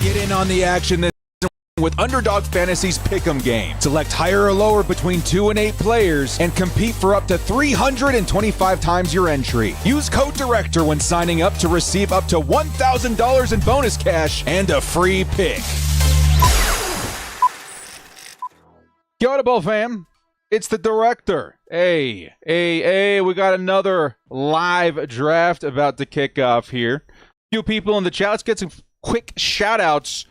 Get in on the action this with Underdog Fantasy's Pick'em game. Select higher or lower between 2 and 8 players and compete for up to 325 times your entry. Use code DIRECTOR when signing up to receive up to $1,000 in bonus cash and a free pick. Yo, Bowl fam. It's the Director. Hey, we got another live draft about to kick off here. Few people in the chat. Let's get some quick shout outs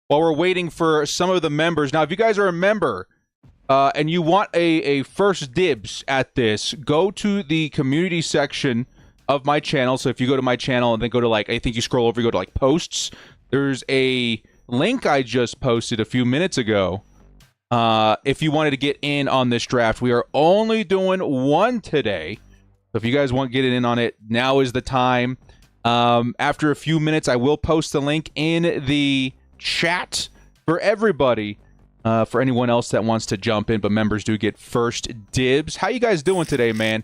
while we're waiting for some of the members. Now, if you guys are a member and you want a first dibs at this, go to the community section of my channel. So if you go to my channel and then go to I think you scroll over, you go to posts. There's a link I just posted a few minutes ago. If you wanted to get in on this draft, we are only doing one today. So if you guys want to get in on it, now is the time. After a few minutes, I will post the link in the chat for everybody, for anyone else that wants to jump in, but members do get first dibs. How you guys doing today, man?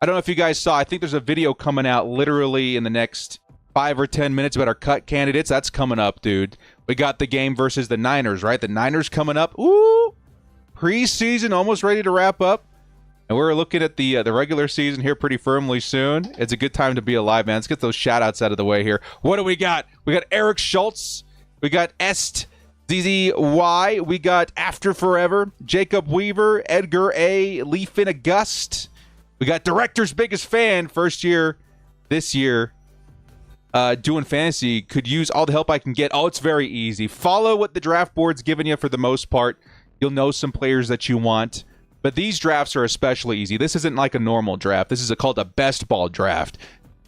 I don't know if you guys saw, I think there's a video coming out literally in the next 5 or 10 minutes about our cut candidates. That's coming up, dude. We got the game versus the Niners, right? The Niners coming up. Ooh, preseason almost ready to wrap up. And we're looking at the regular season here pretty firmly soon. It's a good time to be alive, man. Let's get those shout-outs out of the way here. What do we got? We got Eric Schultz. We got Est ZZY. We got After Forever. Jacob Weaver. Edgar A. Leafin August. We got Director's biggest fan. First year this year. Doing fantasy, could use all the help I can get. Oh, it's very easy. Follow what the draft board's giving you for the most part. You'll know some players that you want. But these drafts are especially easy. This isn't like a normal draft. This is called a best ball draft,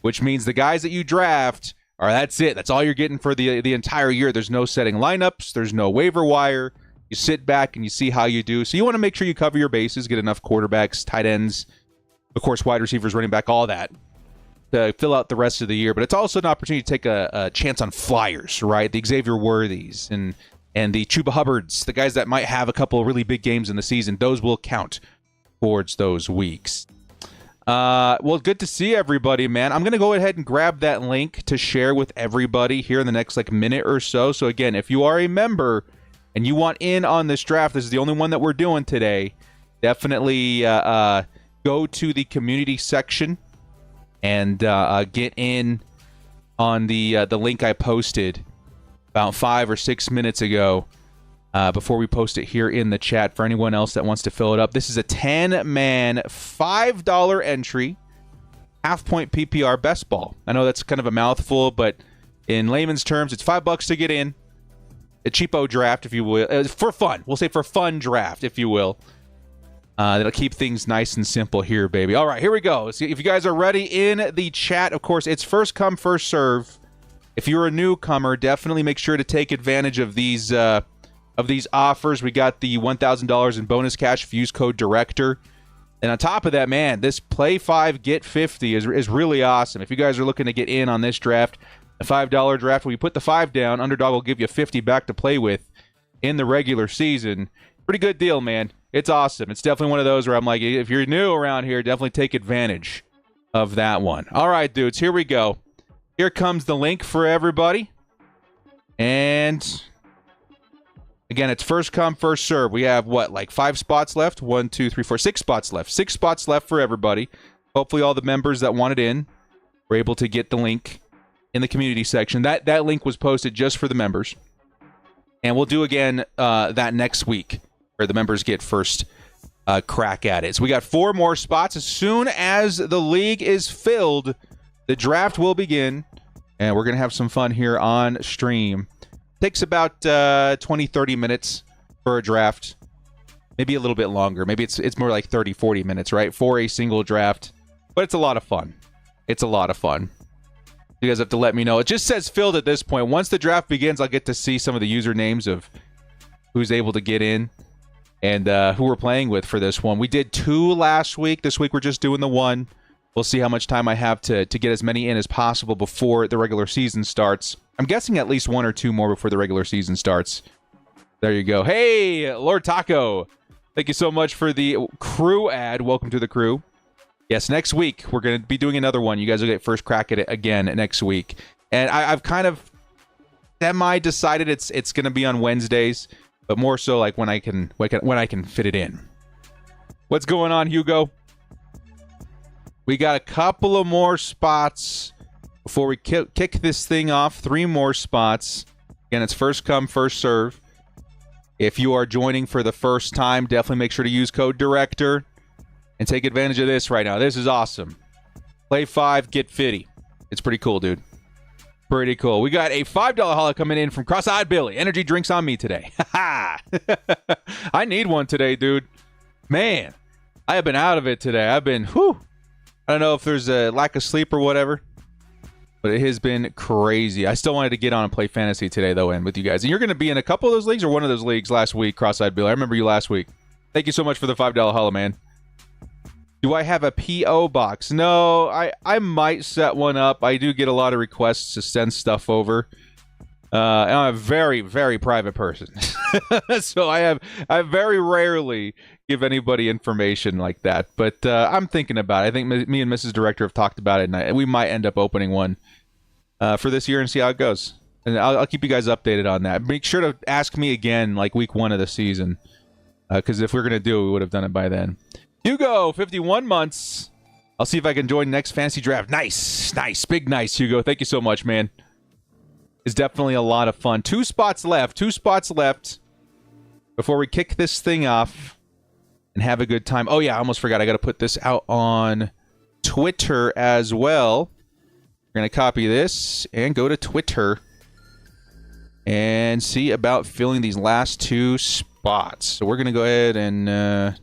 which means the guys that you draft that's it. That's all you're getting for the entire year. There's no setting lineups. There's no waiver wire. You sit back and you see how you do. So you want to make sure you cover your bases, get enough quarterbacks, tight ends, of course, wide receivers, running back, all that, to fill out the rest of the year. But it's also an opportunity to take a chance on flyers, right? The Xavier Worthies and the Chuba Hubbards, the guys that might have a couple of really big games in the season. Those will count towards those weeks. Well, good to see everybody, man. I'm going to go ahead and grab that link to share with everybody here in the next minute or so. So again, if you are a member and you want in on this draft, this is the only one that we're doing today. Definitely go to the community section and get in on the link I posted about 5 or 6 minutes ago before we post it here in the chat for anyone else that wants to fill it up. This is a 10-man, $5 entry, half-point PPR best ball. I know that's kind of a mouthful, but in layman's terms, it's $5 to get in. A cheapo draft, if you will. For fun. We'll say for fun draft, if you will. That'll keep things nice and simple here, baby. All right, here we go. So if you guys are ready in the chat, of course, it's first come, first serve. If you're a newcomer, definitely make sure to take advantage of these offers. We got the $1,000 in bonus cash if you use code DIRECTOR. And on top of that, man, this play 5, get 50 is really awesome. If you guys are looking to get in on this draft, a $5 draft, when you put the 5 down, Underdog will give you 50 back to play with in the regular season. Pretty good deal, man. It's awesome. It's definitely one of those where I'm like, if you're new around here, definitely take advantage of that one. All right, dudes, here we go. Here comes the link for everybody. And again, it's first come, first serve. We have, 5 spots left? 1, 2, 3, 4, 6 spots left. 6 spots left for everybody. Hopefully all the members that wanted in were able to get the link in the community section. That link was posted just for the members. And we'll do again that next week, where the members get first crack at it. So we got 4 more spots. As soon as the league is filled, the draft will begin, and we're going to have some fun here on stream. Takes about 20-30 minutes for a draft. Maybe a little bit longer. Maybe it's more like 30-40 minutes, right, for a single draft. But it's a lot of fun. It's a lot of fun. You guys have to let me know. It just says filled at this point. Once the draft begins, I'll get to see some of the usernames of who's able to get in and who we're playing with for this one. We did 2 last week. This week we're just doing the 1. We'll see how much time I have to get as many in as possible before the regular season starts. I'm guessing at least 1 or 2 more before the regular season starts. There you go. Hey, Lord Taco. Thank you so much for the crew ad. Welcome to the crew. Yes, next week we're going to be doing another one. You guys will get first crack at it again next week. And I've kind of semi-decided it's going to be on Wednesdays, but more so like when I can fit it in. What's going on, Hugo? We got a couple of more spots before we kick this thing off. 3 more spots. Again, it's first come, first serve. If you are joining for the first time, definitely make sure to use code DIRECTOR and take advantage of this right now. This is awesome. Play 5, get 50. It's pretty cool, dude. Pretty cool. We got a $5 holla coming in from Cross-Eyed Billy. Energy drinks on me today. I need one today, dude. Man, I have been out of it today. I've been, I don't know if there's a lack of sleep or whatever, but it has been crazy. I still wanted to get on and play fantasy today, though, and with you guys. And you're going to be in a couple of those leagues or one of those leagues last week, Cross-Eyed Billy. I remember you last week. Thank you so much for the $5 holla, man. Do I have a P.O. box? No, I might set one up. I do get a lot of requests to send stuff over. And I'm a very, very private person. So I very rarely give anybody information like that. But I'm thinking about it. I think me and Mrs. Director have talked about it, and we might end up opening one for this year and see how it goes. And I'll keep you guys updated on that. Make sure to ask me again, like week 1 of the season. Because if we're going to do it, we would have done it by then. Hugo, 51 months. I'll see if I can join next fantasy draft. Nice. Big nice, Hugo. Thank you so much, man. It's definitely a lot of fun. 2 spots left before we kick this thing off and have a good time. Oh, yeah, I almost forgot. I got to put this out on Twitter as well. We're going to copy this and go to Twitter and see about filling these last 2 spots. So we're going to go ahead and...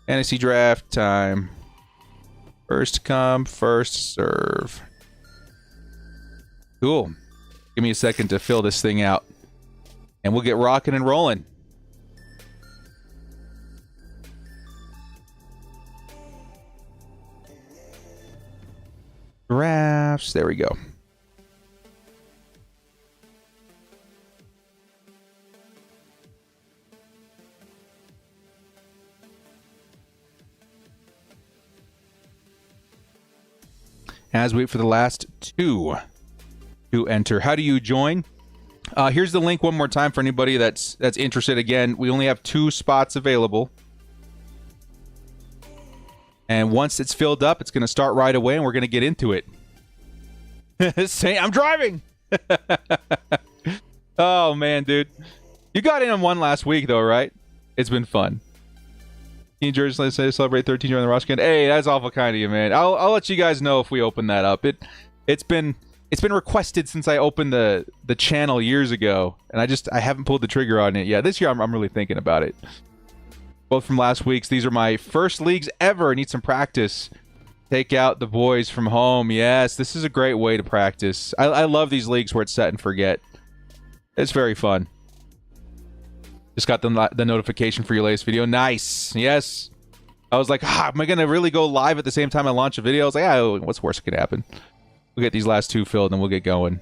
fantasy draft time. First come, first serve. Cool. Give me a second to fill this thing out. And we'll get rocking and rolling. Drafts. There we go. As we wait for the last 2 to enter. How do you join? Here's the link one more time for anybody that's interested. Again, we only have 2 spots available. And once it's filled up, it's going to start right away, and we're going to get into it. Say, I'm driving! Oh, man, dude. You got in on one last week, though, right? It's been fun. Teenagers, let's say, celebrate 13 during the roster. Hey, that's awful kind of you, man. I'll let you guys know if we open that up. It's been requested since I opened the channel years ago, and I haven't pulled the trigger on it yet. This year I'm really thinking about it. Both from last week's. These are my first leagues ever. I need some practice. Take out the boys from home. Yes, this is a great way to practice. I love these leagues where it's set and forget. It's very fun. Just got the notification for your latest video. Nice. Yes. I was like, am I going to really go live at the same time I launch a video? I was like, what's worse that could happen? We'll get these last 2 filled and we'll get going.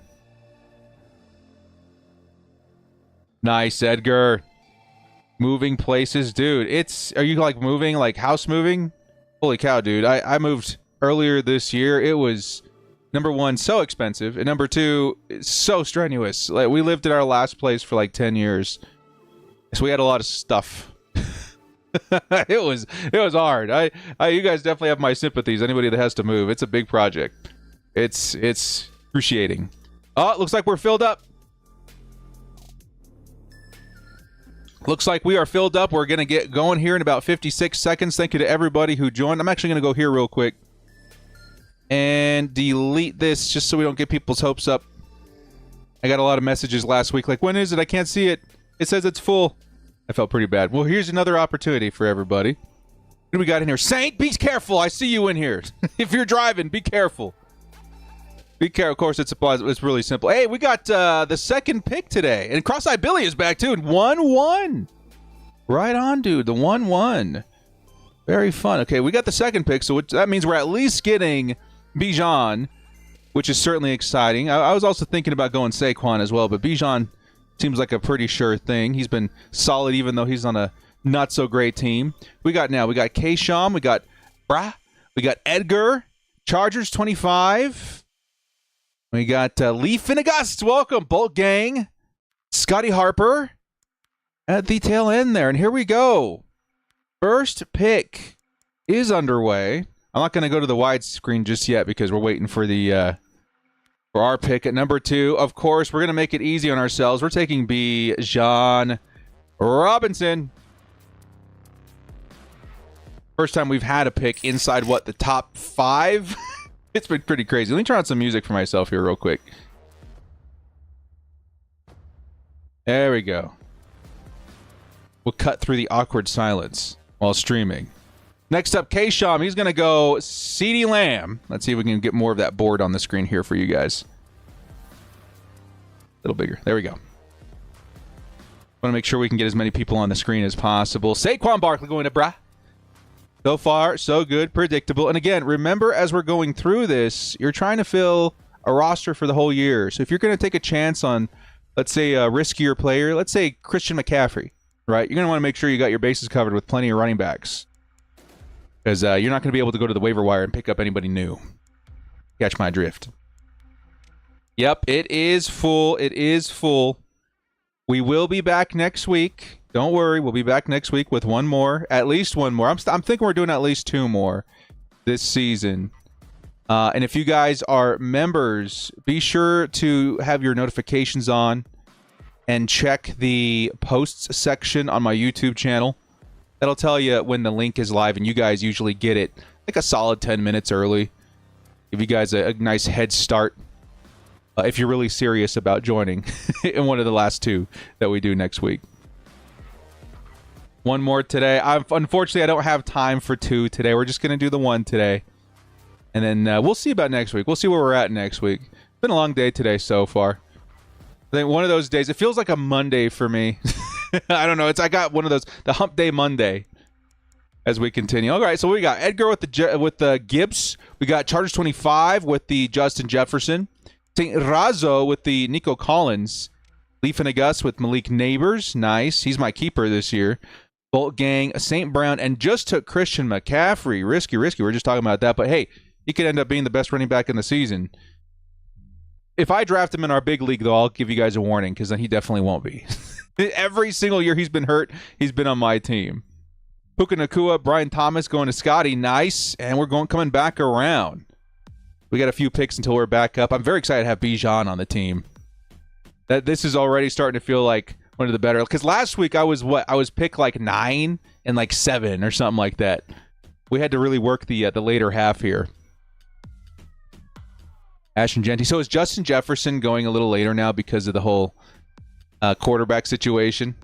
Nice, Edgar. Moving places. Dude, are you like moving, like house moving? Holy cow, dude. I moved earlier this year. It was, number 1, so expensive. And number 2, it's so strenuous. Like, we lived at our last place for like 10 years. So we had a lot of stuff. It was hard. You guys definitely have my sympathies. Anybody that has to move, it's a big project. It's excruciating. Oh, it looks like we're filled up. Looks like we are filled up. We're gonna get going here in about 56 seconds. Thank you to everybody who joined. I'm actually gonna go here real quick and delete this just so we don't get people's hopes up. I got a lot of messages last week like, when is it? I can't see it. It says it's full. I felt pretty bad. Well, here's another opportunity for everybody. What do we got in here? Saint, be careful. I see you in here. If you're driving, be careful. Be careful. Of course, it's really simple. Hey, we got the second pick today. And Cross-Eyed Billy is back, too. 1-1. Right on, dude. The 1-1. Very fun. Okay, we got the second pick, so that means we're at least getting Bijan, which is certainly exciting. I was also thinking about going Saquon as well, but Bijan seems like a pretty sure thing. He's been solid even though he's on a not-so-great team. We got Kayshawn, we got Edgar, Chargers 25. We got Lee Finnegas. Welcome, Bolt Gang. Scotty Harper at the tail end there. And here we go. First pick is underway. I'm not going to go to the widescreen just yet because we're waiting for the for our pick at number 2. Of course, we're going to make it easy on ourselves. We're taking Bijan Robinson. First time we've had a pick inside, what, the top 5? It's been pretty crazy. Let me turn on some music for myself here real quick. There we go. We'll cut through the awkward silence while streaming. Next up, K-Sham. He's going to go CeeDee Lamb. Let's see if we can get more of that board on the screen here for you guys. A little bigger. There we go. Want to make sure we can get as many people on the screen as possible. Saquon Barkley going to Bra. So far, so good. Predictable. And again, remember, as we're going through this, you're trying to fill a roster for the whole year. So if you're going to take a chance on, let's say, a riskier player, let's say Christian McCaffrey, right? You're going to want to make sure you got your bases covered with plenty of running backs. Because you're not going to be able to go to the waiver wire and pick up anybody new. Catch my drift. Yep, it is full. It is full. We will be back next week. Don't worry, we'll be back next week with one more. At least one more. I'm thinking we're doing at least 2 more this season. And if you guys are members, be sure to have your notifications on and check the posts section on my YouTube channel. That'll tell you when the link is live, and you guys usually get it like a solid 10 minutes early. Give you guys a nice head start if you're really serious about joining in one of the last 2 that we do next week. One more today. Unfortunately, I don't have time for 2 today. We're just going to do the 1 today. And then we'll see about next week. We'll see where we're at next week. It's been a long day today so far. I think one of those days, it feels like a Monday for me. I don't know. I got one of those, the Hump Day Monday, as we continue. All right, so we got Edgar with the Gibbs. We got Chargers 25 with the Justin Jefferson. St. Razo with the Nico Collins. Lee Finnegas with Malik Neighbors. Nice. He's my keeper this year. Bolt Gang, St. Brown, and just took Christian McCaffrey. Risky. We're just talking about that. But, hey, he could end up being the best running back in the season. If I draft him in our big league, though, I'll give you guys a warning, because then he definitely won't be. Every single year he's been hurt, he's been on my team. Puka Nacua, Brian Thomas going to Scotty. Nice. And we're coming back around. We got a few picks until we're back up. I'm very excited to have Bijan on the team. This is already starting to feel like one of the better. Because last week I was pick like 9 and like 7 or something like that. We had to really work the later half here. Ashton Genty. So is Justin Jefferson going a little later now because of the whole quarterback situation?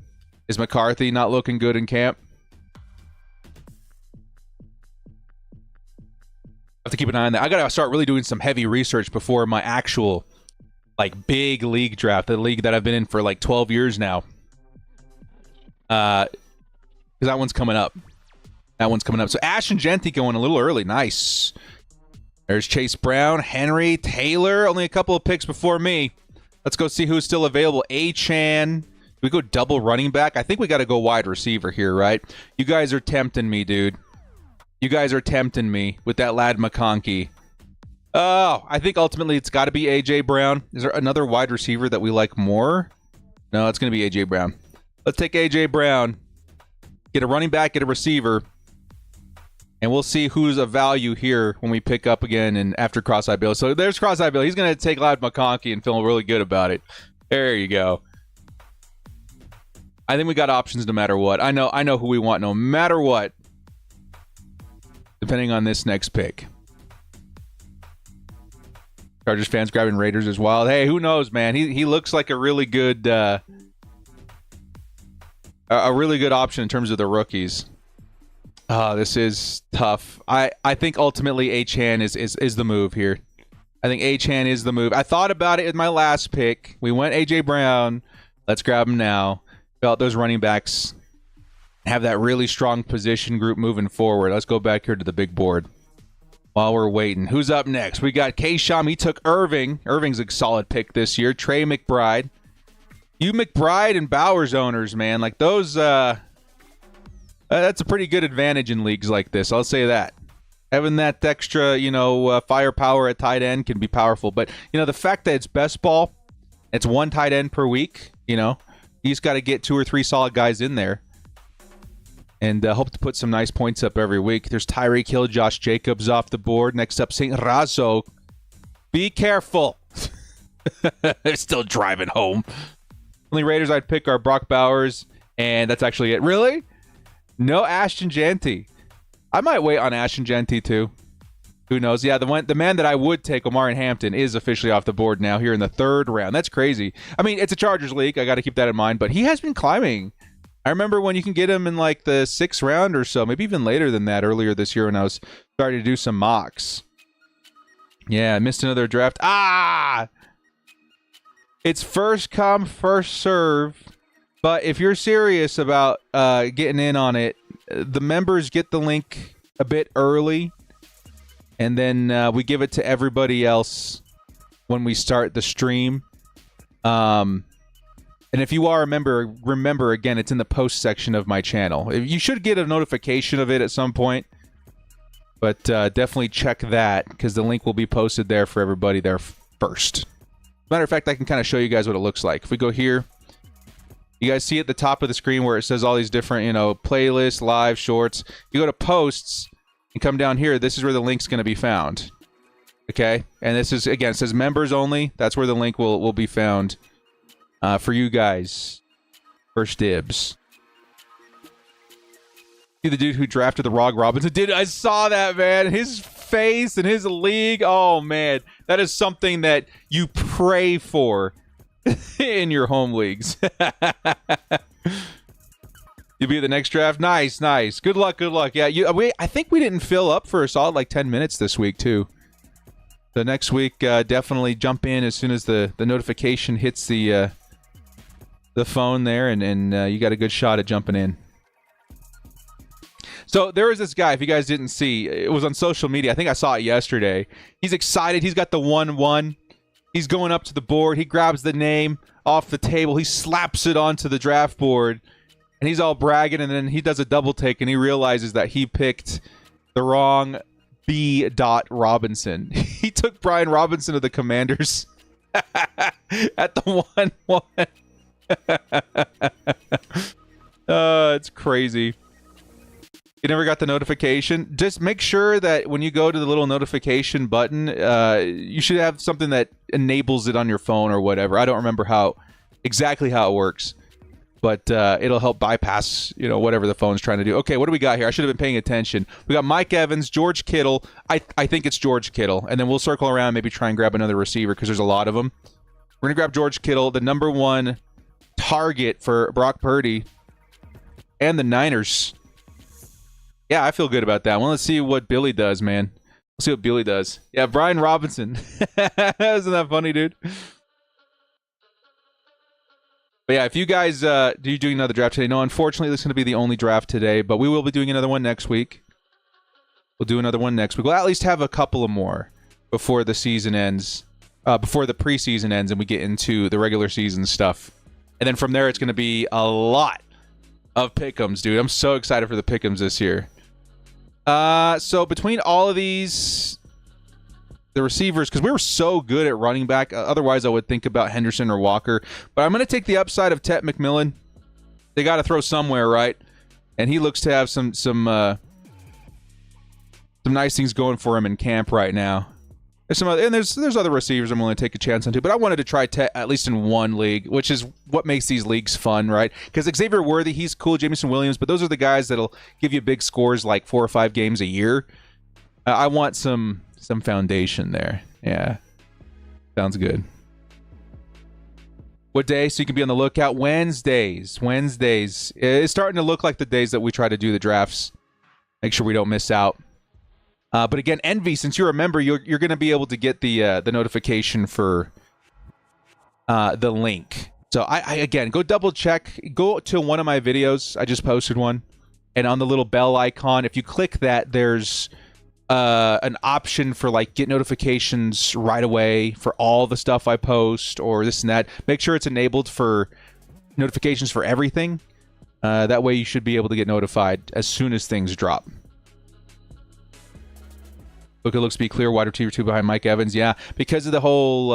Is McCarthy not looking good in camp? I have to keep an eye on that. I got to start really doing some heavy research before my actual like big league draft, the league that I've been in for like 12 years now. Because that one's coming up. So Ashton Genty going a little early. Nice. There's Chase Brown, Henry, Taylor. Only a couple of picks before me. Let's go see who's still available. Achane. Do we go double running back? I think we got to go wide receiver here, right? You guys are tempting me, dude. You guys are tempting me with that Lad McConkey. Oh, I think ultimately it's got to be A.J. Brown. Is there another wide receiver that we like more? No, it's going to be A.J. Brown. Let's take A.J. Brown. Get a running back, get a receiver. And we'll see who's of value here when we pick up again and after Cross-Eye Bill. So there's Cross-Eye Bill. He's going to take Lad McConkey and feel really good about it. There you go. I think we got options no matter what. I know who we want no matter what. Depending on this next pick. Chargers fans grabbing Raiders as well. Hey, who knows, man? He looks like a really good option in terms of the rookies. This is tough. I think ultimately Achane is the move here. I think Achane is the move. I thought about it in my last pick. We went A.J. Brown. Let's grab him now. Felt those running backs have that really strong position group moving forward. Let's go back here to the big board while we're waiting. Who's up next? We got K-Sham. He took Irving. Irving's a solid pick this year. Trey McBride. You McBride and Bowers owners, man. Like those... that's a pretty good advantage in leagues like this. I'll say that. Having that extra, firepower at tight end can be powerful. But, the fact that it's best ball, it's one tight end per week, he's got to get 2 or 3 solid guys in there. And hope to put some nice points up every week. There's Tyreek Hill, Josh Jacobs off the board. Next up, St. Razo. Be careful. They're still driving home. Only Raiders I'd pick are Brock Bowers, and that's actually it. Really? No Ashton Jeanty. I might wait on Ashton Jeanty too. Who knows? Yeah, the man that I would take, Omarion Hampton, is officially off the board now here in the 3rd round. That's crazy. I mean, it's a Chargers league. I got to keep that in mind, but he has been climbing. I remember when you can get him in like the 6th round or so, maybe even later than that earlier this year when I was starting to do some mocks. Yeah, I missed another draft. It's first come, first serve. But if you're serious about getting in on it, the members get the link a bit early. And then we give it to everybody else when we start the stream. And if you are a member, remember, again, it's in the post section of my channel. You should get a notification of it at some point. But definitely check that, because the link will be posted there for everybody there first. Matter of fact, I can kind of show you guys what it looks like. If we go here, you guys see at the top of the screen where it says all these different, playlists, live, shorts. You go to posts and come down here. This is where the link's going to be found. Okay? And this is, again, it says members only. That's where the link will be found for you guys. First dibs. See the dude who drafted the Rog Robinson? Dude, I saw that, man. His face and his league. Oh, man. That is something that you pray for in your home leagues. You'll be at the next draft. Nice, nice. Good luck, good luck. Yeah, I think we didn't fill up for a solid like 10 minutes this week, too. The next week, definitely jump in as soon as the notification hits the phone there, and you got a good shot at jumping in. So there is this guy, if you guys didn't see, it was on social media. I think I saw it yesterday. He's excited. He's got the 1-1. He's going up to the board. He grabs the name off the table. He slaps it onto the draft board. And he's all bragging, and then he does a double take, and he realizes that he picked the wrong B. Robinson. He took Brian Robinson of the Commanders at the 1-1. It's crazy. You never got the notification? Just make sure that when you go to the little notification button, you should have something that enables it on your phone or whatever. I don't remember exactly how it works, but it'll help bypass, whatever the phone's trying to do. Okay, what do we got here? I should have been paying attention. We got Mike Evans, George Kittle. I think it's George Kittle, and then we'll circle around, maybe try and grab another receiver because there's a lot of them. We're gonna grab George Kittle, the number 1 target for Brock Purdy and the Niners. Yeah, I feel good about that. Well, let's see what Billy does, man. Let's see what Billy does. Yeah, Brian Robinson. Isn't that funny, dude? But yeah, if you guys do doing another draft today, no, unfortunately, this is going to be the only draft today, but we will be doing another one next week. We'll do another one next week. We'll at least have a couple of more before the season ends, before the preseason ends, and we get into the regular season stuff. And then from there, it's going to be a lot of pick'ems, dude. I'm so excited for the pick'ems this year. So between all of these, the receivers, because we were so good at running back, otherwise I would think about Henderson or Walker. But I'm going to take the upside of Tet McMillan. They got to throw somewhere, right? And he looks to have some nice things going for him in camp right now. There's other receivers I'm willing to take a chance on too, but I wanted to try Tet at least in one league, which is what makes these leagues fun, right? Because Xavier Worthy, he's cool, Jameson Williams, but those are the guys that'll give you big scores like 4 or 5 games a year. I want some foundation there. Yeah, sounds good. What day? So you can be on the lookout. Wednesdays. It's starting to look like the days that we try to do the drafts. Make sure we don't miss out. But again, Envy, since you're a member, you're going to be able to get the notification for the link. So I again, go double check. Go to one of my videos. I just posted one. And on the little bell icon, if you click that, there's an option for like get notifications right away for all the stuff I post or this and that. Make sure it's enabled for notifications for everything. That way you should be able to get notified as soon as things drop. Luka looks to be clear wide receiver 2 behind Mike Evans. Yeah, because of the whole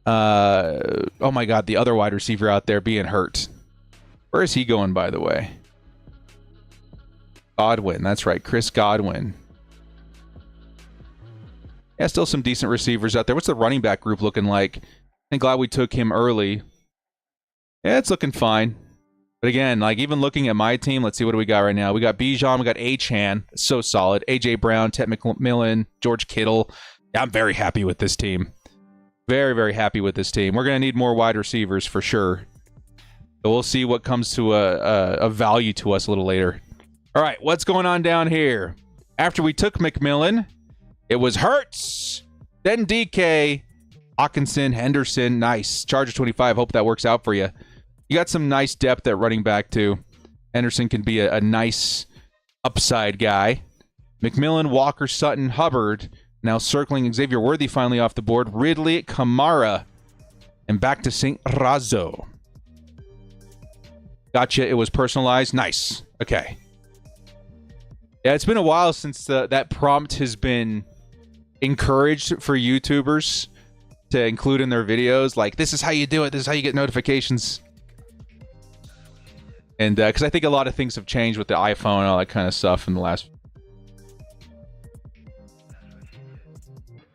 oh my god, the other wide receiver out there being hurt. Where is he going, by the way? Godwin. That's right, Chris Godwin. Yeah, still some decent receivers out there. What's the running back group looking like? I'm glad we took him early. Yeah, it's looking fine. But again, like even looking at my team, let's see what do we got right now. We got Bijan, we got Achane, so solid. AJ Brown, Ted McMillan, George Kittle. Yeah, I'm very happy with this team. Very, very happy with this team. We're going to need more wide receivers for sure. So we'll see what comes to a value to us a little later. All right, what's going on down here? After we took McMillan, it was Hurts, then DK, Hawkinson, Henderson. Nice. Charger 25. Hope that works out for you. You got some nice depth at running back, too. Henderson can be a nice upside guy. McMillan, Walker, Sutton, Hubbard. Now circling Xavier Worthy finally off the board. Ridley, Kamara. And back to St. Razo. Gotcha. It was personalized. Nice. Okay. Yeah, it's been a while since that prompt has been encouraged for YouTubers to include in their videos. Like, this is how you do it. This is how you get notifications. And because I think a lot of things have changed with the iPhone and all that kind of stuff in the last.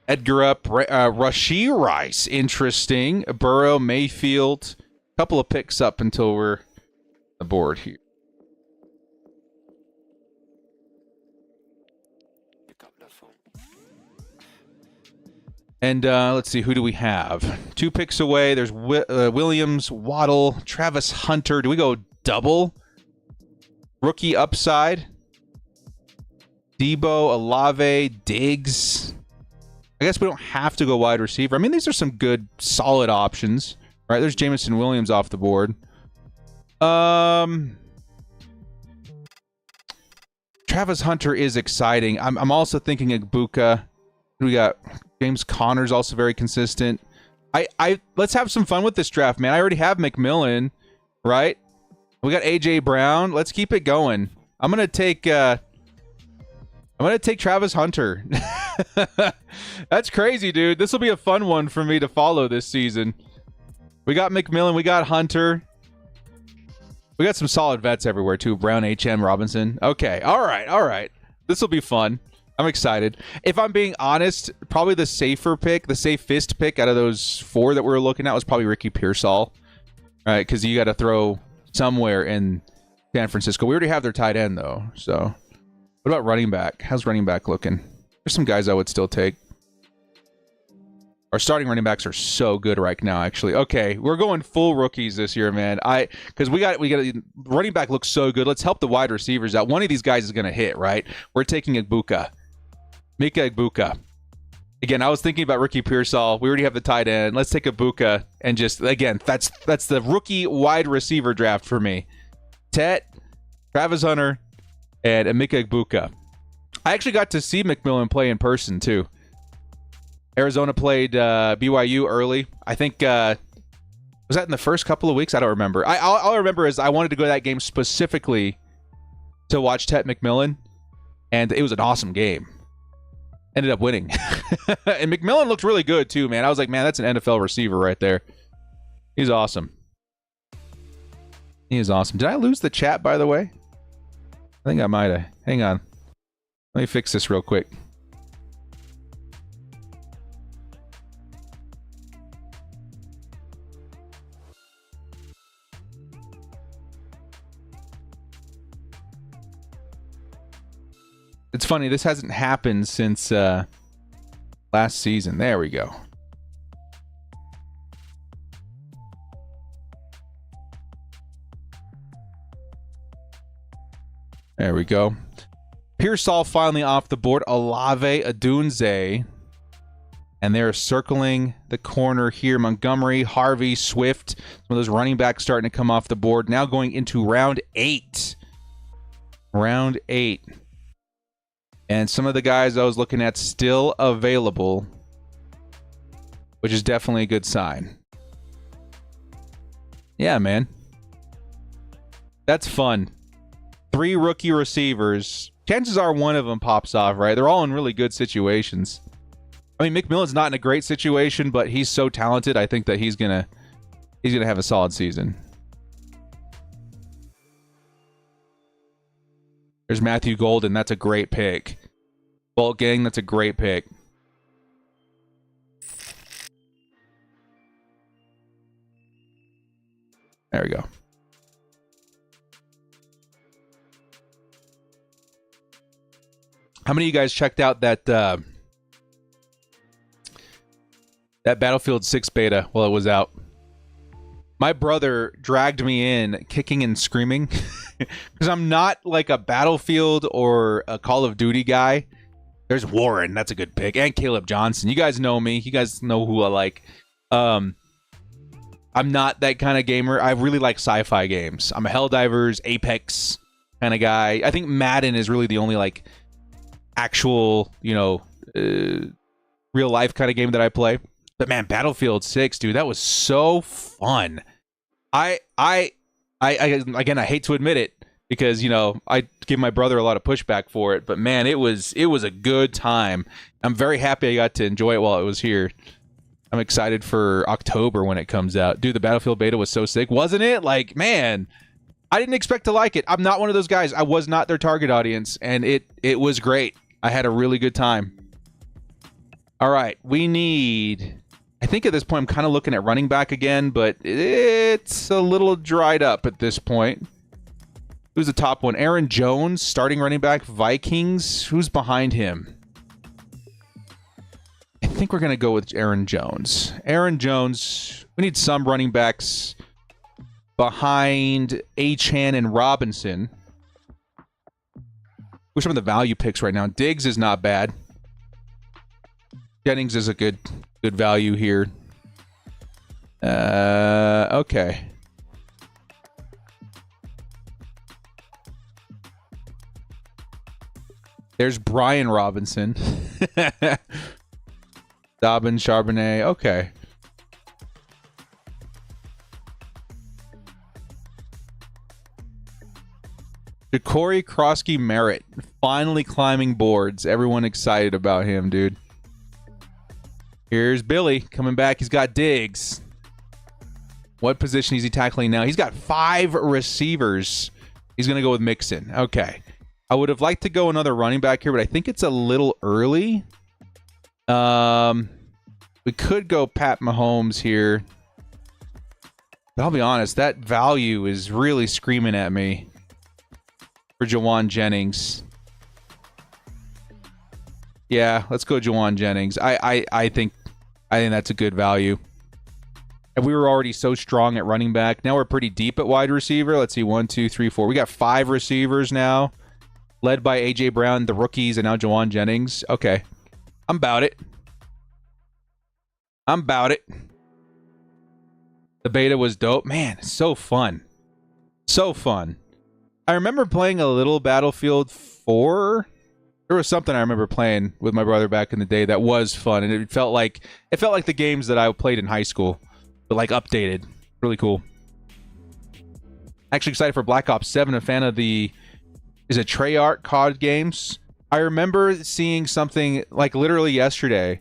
Edgar up, Rashee Rice, interesting. Burrow, Mayfield, couple of picks up until we're on the board here. And let's see, who do we have? 2 picks away. There's Williams, Waddle, Travis Hunter. Do we go double? Rookie upside. Debo, Olave, Diggs. I guess we don't have to go wide receiver. I mean, these are some good, solid options. All right, there's Jameson Williams off the board. Travis Hunter is exciting. I'm also thinking Igbuka. We got James Conner's also very consistent. Let's have some fun with this draft, man. I already have McMillan, right? We got AJ Brown. Let's keep it going. I'm gonna take Travis Hunter. That's crazy, dude. This will be a fun one for me to follow this season. We got McMillan. We got Hunter. We got some solid vets everywhere too. Brown, HM, Robinson. Okay. All right. This will be fun. I'm excited. If I'm being honest, probably the safer pick, the safest pick out of those 4 that we were looking at was probably Ricky Pearsall. Right? Because you got to throw somewhere in San Francisco. We already have their tight end, though. So, what about running back? How's running back looking? There's some guys I would still take. Our starting running backs are so good right now, actually. Okay, we're going full rookies this year, man. Because we got running back looks so good. Let's help the wide receivers out. One of these guys is going to hit, right? We're taking Igbuka. Mika Igbuka. Again, I was thinking about Ricky Pearsall. We already have the tight end. Let's take Igbuka and just, again, that's the rookie wide receiver draft for me. Tet, Travis Hunter, and Mika Igbuka. I actually got to see McMillan play in person, too. Arizona played BYU early. I think, was that in the first couple of weeks? I don't remember. All I remember is I wanted to go to that game specifically to watch Tet McMillan, and it was an awesome game. Ended up winning. And McMillan looked really good, too, man. I was like, man, that's an NFL receiver right there. He's awesome. He is awesome. Did I lose the chat, by the way? I think I might have. Hang on. Let me fix this real quick. It's funny, this hasn't happened since last season. There we go. There we go. Pearsall finally off the board. Olave, Adunze. And they're circling the corner here. Montgomery, Harvey, Swift. Some of those running backs starting to come off the board. Now going into round 8. Round 8. And some of the guys I was looking at still available, which is definitely a good sign. Yeah, man. That's fun. 3 rookie receivers chances are one of them pops off, right? They're all in really good situations. I mean, McMillan's not in a great situation, but he's so talented. I think that he's gonna have a solid season. There's Matthew Golden. That's a great pick. Bolt Gang, that's a great pick. There we go. How many of you guys checked out that that Battlefield 6 beta while it was out? My brother dragged me in kicking and screaming because I'm not like a Battlefield or a Call of Duty guy. There's Warren, that's a good pick, and Caleb Johnson. You guys know me. You guys know who I like. I'm not that kind of gamer. I really like sci-fi games. I'm a Helldivers, Apex kind of guy. I think Madden is really the only like actual, real life kind of game that I play. But man, Battlefield 6, dude, that was so fun. I again, I hate to admit it because, I give my brother a lot of pushback for it, but man, it was a good time. I'm very happy I got to enjoy it while it was here. I'm excited for October when it comes out. Dude, the Battlefield beta was so sick, wasn't it? Like, man, I didn't expect to like it. I'm not one of those guys. I was not their target audience, and it was great. I had a really good time. All right, we need... I think at this point I'm kind of looking at running back again, but it's a little dried up at this point. Who's the top one? Aaron Jones, starting running back, Vikings. Who's behind him? I think we're going to go with Aaron Jones. Aaron Jones, we need some running backs behind Achane and Robinson. Which some of the value picks right now? Diggs is not bad. Jennings is a good value here. Okay. There's Brian Robinson. Dobbins, Charbonnet. Okay. Ja'Cory Krosky Merritt finally climbing boards. Everyone excited about him, dude. Here's Billy coming back. He's got Diggs. What position is he tackling now? He's got 5 receivers. He's going to go with Mixon. Okay. I would have liked to go another running back here, but I think it's a little early. We could go Pat Mahomes here. But I'll be honest, that value is really screaming at me for Jawan Jennings. Yeah, let's go Jawan Jennings. I think that's a good value. And we were already so strong at running back. Now we're pretty deep at wide receiver. Let's see, 1, 2, 3, 4. We got 5 receivers now, led by A.J. Brown, the rookies, and now Jawan Jennings. Okay, I'm about it. The beta was dope. Man, so fun. So fun. I remember playing a little Battlefield 4. There was something I remember playing with my brother back in the day that was fun, and it felt like the games that I played in high school, but like updated. Really cool. Actually excited for Black Ops 7. A fan of the Treyarch COD games. I remember seeing something like literally yesterday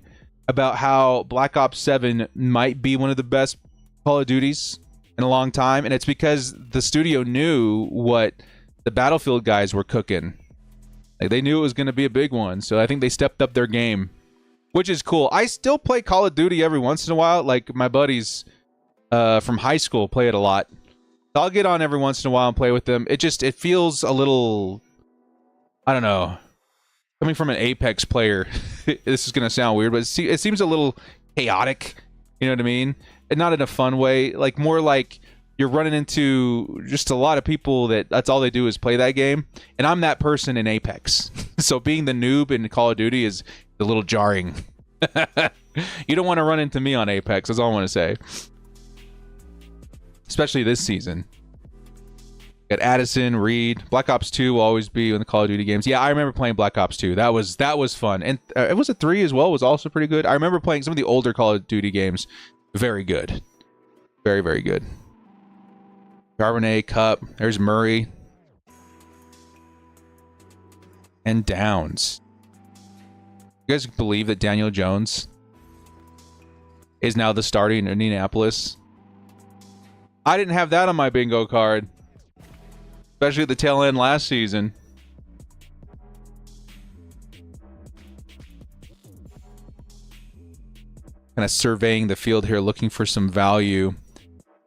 about how Black Ops 7 might be one of the best Call of Duties in a long time, and it's because the studio knew what the Battlefield guys were cooking. Like, they knew it was going to be a big one, so I think they stepped up their game, which is cool. I still play Call of Duty every once in a while. Like, my buddies from high school play it a lot. So I'll get on every once in a while and play with them. It feels a little, I don't know, coming from an Apex player, this is going to sound weird, but it seems a little chaotic, you know what I mean? And not in a fun way, like more like you're running into just a lot of people that's all they do is play that game. And I'm that person in Apex. So being the noob in Call of Duty is a little jarring. You don't want to run into me on Apex, that's all I want to say. Especially this season. Got Addison, Reed. Black Ops 2 will always be in the Call of Duty games. Yeah, I remember playing Black Ops 2. That was fun. And it was a 3 as well, was also pretty good. I remember playing some of the older Call of Duty games. Very good. Very, very good. Charbonnet, Cup. There's Murray. and downs. You guys believe that Daniel Jones is now the starter in Indianapolis? I didn't have that on my bingo card, especially at the tail end last season. Kind of surveying the field here, looking for some value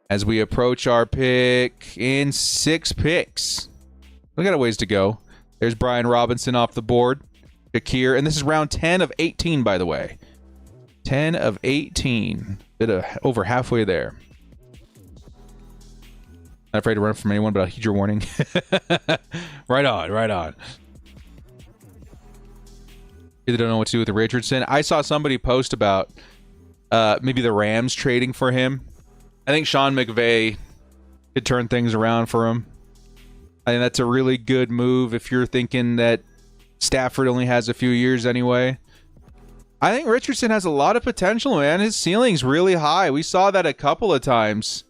as we approach our pick in 6 picks. We got a ways to go. There's Brian Robinson off the board. Shakir, and this is round 10 of 18, by the way. 10 of 18. Bit of over halfway there. Not afraid to run from anyone, but I'll heed your warning. Right on, right on. Either don't know what to do with Richardson. I saw somebody post about maybe the Rams trading for him. I think Sean McVay could turn things around for him. I think that's a really good move if you're thinking that Stafford only has a few years anyway. I think Richardson has a lot of potential, man. His ceiling's really high. We saw that a couple of times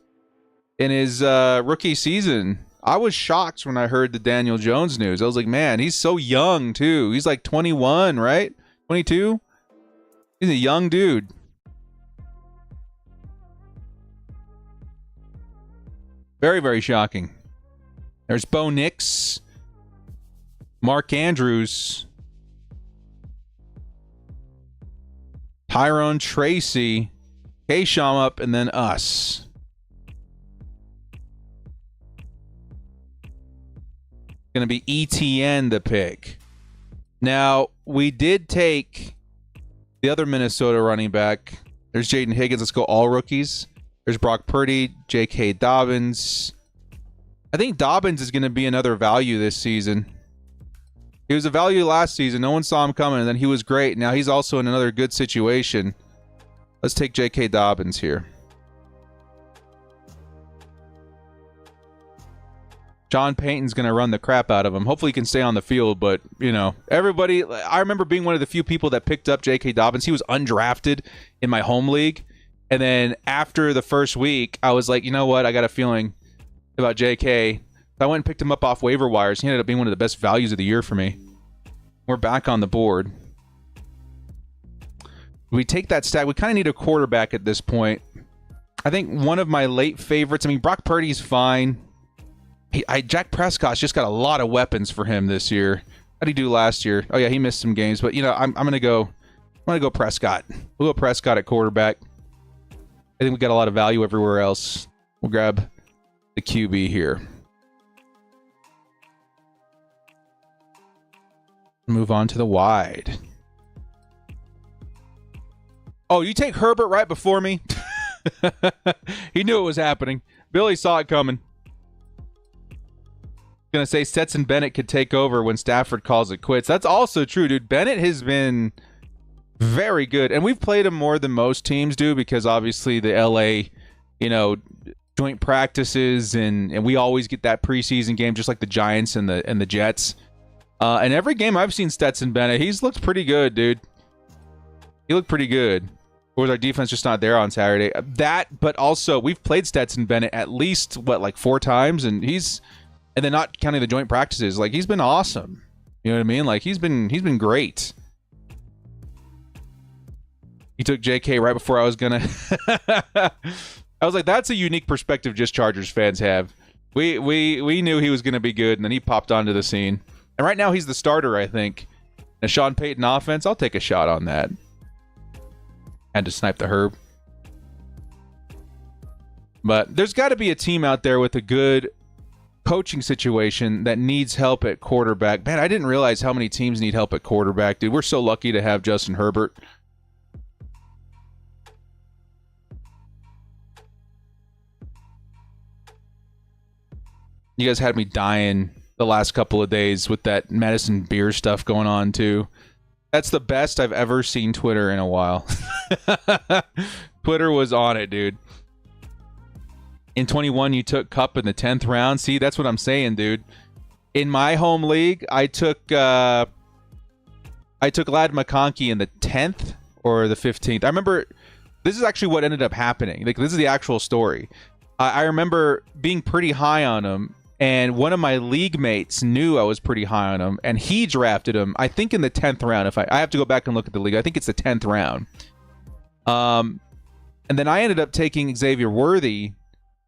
in his rookie season. I was shocked when I heard the Daniel Jones news. I was like, man, he's so young, too. He's like 21, right? 22? He's a young dude. Very, very shocking. There's Bo Nix, Mark Andrews, Tyrone Tracy, K-Sham up, and then us. Going to be ETN the pick. Now, we did take the other Minnesota running back. There's Jaden Higgins. Let's go all rookies. There's Brock Purdy, J.K. Dobbins. I think Dobbins is going to be another value this season. He was a value last season. No one saw him coming, and then he was great. Now he's also in another good situation. Let's take J.K. Dobbins here. John Payton's going to run the crap out of him. Hopefully he can stay on the field, but, you know, everybody... I remember being one of the few people that picked up J.K. Dobbins. He was undrafted in my home league. And then after the first week, I was like, you know what? I got a feeling about JK. I went and picked him up off waiver wires. He ended up being one of the best values of the year for me. We're back on the board. We take that stack. We kind of need a quarterback at this point. I think one of my late favorites, I mean, Brock Purdy's fine. Jack Prescott's just got a lot of weapons for him this year. How did he do last year? Oh, yeah, he missed some games. But, you know, I'm going to go Prescott. We'll go Prescott at quarterback. I think we got a lot of value everywhere else. We'll grab the QB here. Move on to the wide. Oh, you take Herbert right before me? He knew it was happening. Billy saw it coming. Gonna say Stetson Bennett could take over when Stafford calls it quits. That's also true, dude. Bennett has been very good, and we've played him more than most teams do because obviously the LA, you know, joint practices and we always get that preseason game just like the Giants and the Jets. And every game I've seen Stetson Bennett, he's looked pretty good, dude. He looked pretty good. Or was our defense just not there on Saturday? That, but also we've played Stetson Bennett at least like 4 times, and then not counting the joint practices, like he's been awesome. You know what I mean? Like he's been great. He took JK right before I was gonna. I was like, that's a unique perspective just Chargers fans have. We knew he was gonna be good, and then he popped onto the scene. And right now he's the starter, I think. A Sean Payton offense, I'll take a shot on that. Had to snipe the Herb. But there's got to be a team out there with a good coaching situation that needs help at quarterback. Man, I didn't realize how many teams need help at quarterback, dude. We're so lucky to have Justin Herbert. You guys had me dying the last couple of days with that Madison Beer stuff going on, too. That's the best I've ever seen Twitter in a while. Twitter was on it, dude. In 21, you took Kupp in the 10th round. See, that's what I'm saying, dude. In my home league, I took Ladd McConkey in the 10th or the 15th. I remember this is actually what ended up happening. Like, this is the actual story. I remember being pretty high on him, And one of my league mates knew I was pretty high on him, and he drafted him, I think, in the 10th round. If I have to go back and look at the league. I think it's the 10th round. And then I ended up taking Xavier Worthy,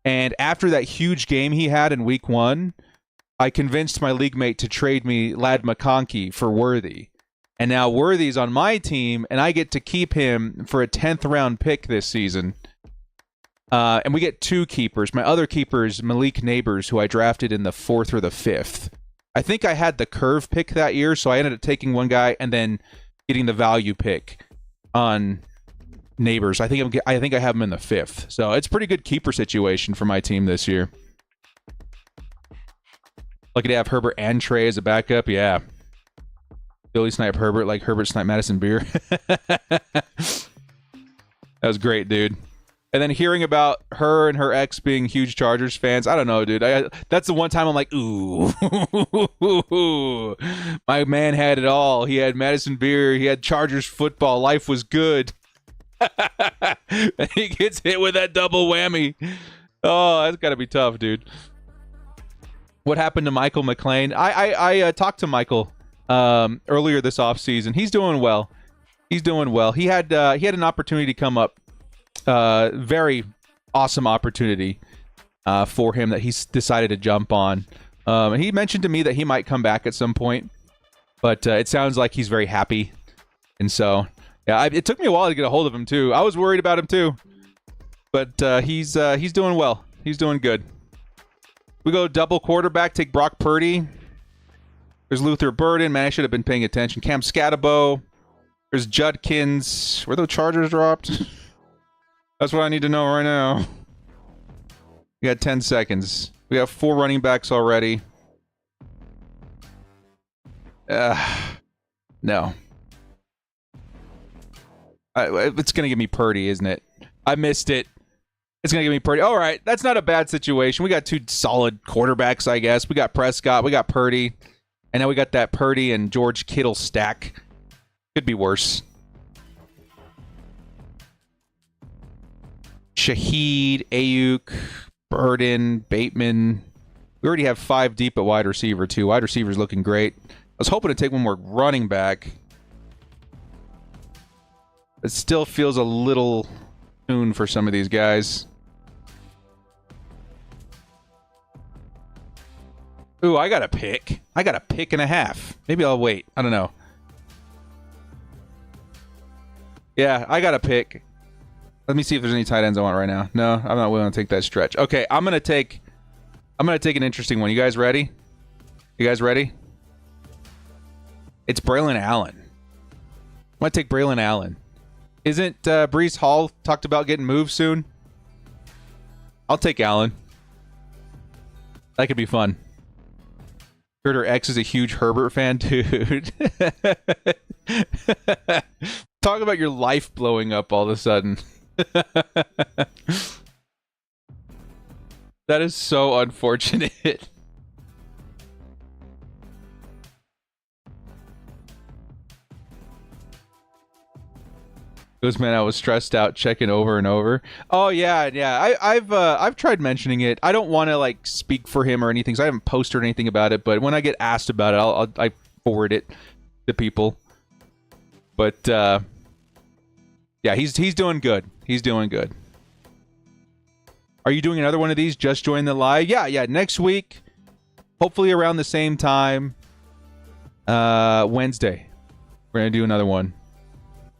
and after that huge game he had in week 1, I convinced my league mate to trade me Ladd McConkey for Worthy. And now Worthy's on my team, and I get to keep him for a 10th round pick this season. And we get 2 keepers. My other keeper is Malik Neighbors, who I drafted in the 4th or the 5th. I think I had the curve pick that year, so I ended up taking one guy and then getting the value pick on Neighbors. I think I have him in the 5th. So it's a pretty good keeper situation for my team this year. Lucky to have Herbert and Trey as a backup. Yeah. Billy Snipe Herbert like Herbert Snipe Madison Beer. That was great, dude. And then hearing about her and her ex being huge Chargers fans, I don't know, dude. That's the one time I'm like, ooh. My man had it all. He had Madison Beer. He had Chargers football. Life was good. And he gets hit with that double whammy. Oh, that's got to be tough, dude. What happened to Michael McLean? I talked to Michael earlier this offseason. He's doing well. He's doing well. He had an opportunity come up. Very awesome opportunity for him that he's decided to jump on. And he mentioned to me that he might come back at some point, but it sounds like he's very happy. And so, yeah, it took me a while to get a hold of him too. I was worried about him too, but he's doing well. He's doing good. We go double quarterback, take Brock Purdy. There's Luther Burden. Man, I should have been paying attention. Cam Scatabo. There's Judkins. Were the Chargers dropped? That's what I need to know right now. We got 10 seconds. We got 4 running backs already. No. It's going to give me Purdy, isn't it? I missed it. It's going to give me Purdy. All right, that's not a bad situation. We got 2 solid quarterbacks, I guess. We got Prescott. We got Purdy. And now we got that Purdy and George Kittle stack. Could be worse. Shaheed, Ayuk, Burden, Bateman. We already have 5 deep at wide receiver, too. Wide receiver's looking great. I was hoping to take one more running back. It still feels a little soon for some of these guys. Ooh, I got a pick. I got a pick and a half. Maybe I'll wait. I don't know. Yeah, I got a pick. Let me see if there's any tight ends I want right now. No, I'm not willing to take that stretch. Okay, I'm gonna take an interesting one. You guys ready? You guys ready? It's Braylon Allen. I'm gonna take Braylon Allen. Isn't Breece Hall talked about getting moved soon? I'll take Allen. That could be fun. Herder X is a huge Herbert fan, dude. Talk about your life blowing up all of a sudden. That is so unfortunate. Those man, I was stressed out checking over and over. Oh yeah. I've tried mentioning it. I don't want to like speak for him or anything, so I haven't posted anything about it. But when I get asked about it, I forward it to people. But yeah, he's doing good. He's doing good. Are you doing another one of these? Just join the live. Yeah. Next week, hopefully around the same time. Wednesday, we're gonna do another one.